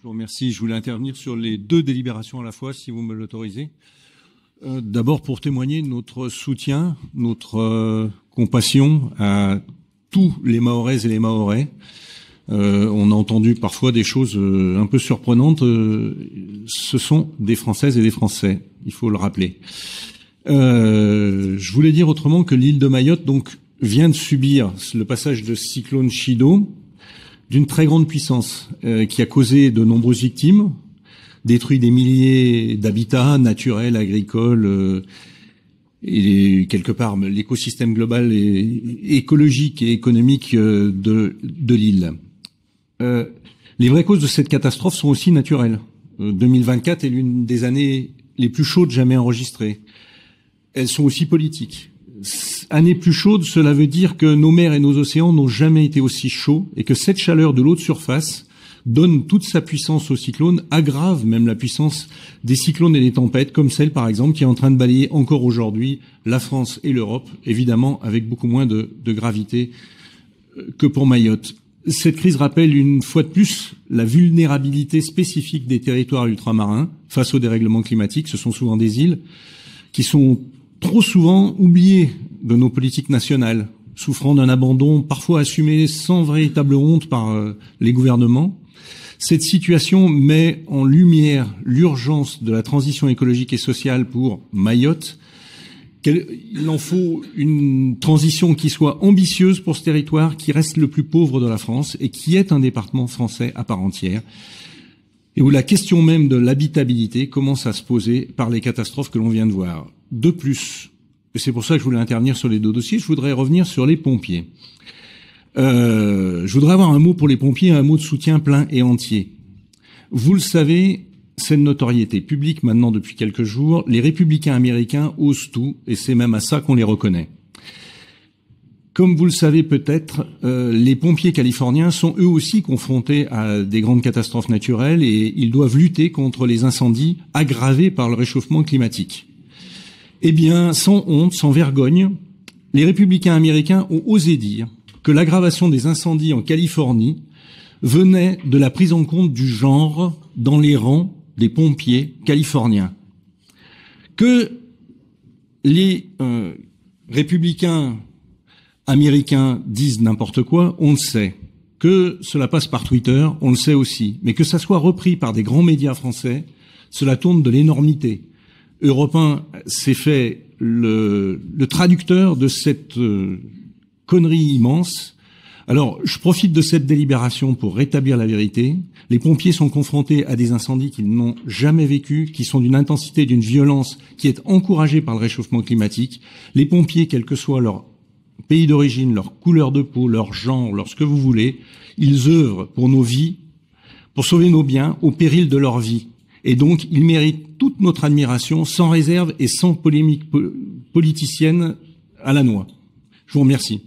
vous remercie. Je voulais intervenir sur les deux délibérations à la fois, si vous me l'autorisez. D'abord pour témoigner notre soutien, notre compassion à tous les Mahoraises et les Mahorais. On a entendu parfois des choses un peu surprenantes. Ce sont des Françaises et des Français, il faut le rappeler. Je voulais dire autrement que l'île de Mayotte donc vient de subir le passage de cyclone Chido d'une très grande puissance qui a causé de nombreuses victimes, détruit des milliers d'habitats naturels, agricoles et quelque part l'écosystème global et écologique et économique de l'île. Les vraies causes de cette catastrophe sont aussi naturelles. 2024 est l'une des années les plus chaudes jamais enregistrées. Elles sont aussi politiques. Année plus chaude, cela veut dire que nos mers et nos océans n'ont jamais été aussi chauds et que cette chaleur de l'eau de surface donne toute sa puissance aux cyclones, aggrave même la puissance des cyclones et des tempêtes, comme celle par exemple qui est en train de balayer encore aujourd'hui la France et l'Europe, évidemment avec beaucoup moins de gravité que pour Mayotte. Cette crise rappelle une fois de plus la vulnérabilité spécifique des territoires ultramarins face au dérèglement climatique. Ce sont souvent des îles qui sont trop souvent oubliées de nos politiques nationales, souffrant d'un abandon parfois assumé sans véritable honte par les gouvernements. Cette situation met en lumière l'urgence de la transition écologique et sociale pour Mayotte. Il en faut une transition qui soit ambitieuse pour ce territoire, qui reste le plus pauvre de la France et qui est un département français à part entière, et où la question même de l'habitabilité commence à se poser par les catastrophes que l'on vient de voir. De plus, et c'est pour ça que je voulais intervenir sur les deux dossiers, je voudrais revenir sur les pompiers. Je voudrais avoir un mot pour les pompiers, un mot de soutien plein et entier. Vous le savez, c'est de notoriété publique maintenant depuis quelques jours. Les républicains américains osent tout, et c'est même à ça qu'on les reconnaît. Comme vous le savez peut-être, les pompiers californiens sont eux aussi confrontés à des grandes catastrophes naturelles et ils doivent lutter contre les incendies aggravés par le réchauffement climatique. Eh bien, sans honte, sans vergogne, les républicains américains ont osé dire que l'aggravation des incendies en Californie venait de la prise en compte du genre dans les rangs des pompiers californiens. Que les républicains américains disent n'importe quoi, on le sait. Que cela passe par Twitter, on le sait aussi. Mais que ça soit repris par des grands médias français, cela tourne de l'énormité. Europe 1 s'est fait le traducteur de cette connerie immense. Alors, je profite de cette délibération pour rétablir la vérité. Les pompiers sont confrontés à des incendies qu'ils n'ont jamais vécus, qui sont d'une intensité, d'une violence qui est encouragée par le réchauffement climatique. Les pompiers, quel que soit leur pays d'origine, leur couleur de peau, leur genre, leur ce que vous voulez, ils œuvrent pour nos vies, pour sauver nos biens au péril de leur vie. Et donc, ils méritent toute notre admiration, sans réserve et sans polémique politicienne à la noix. Je vous remercie.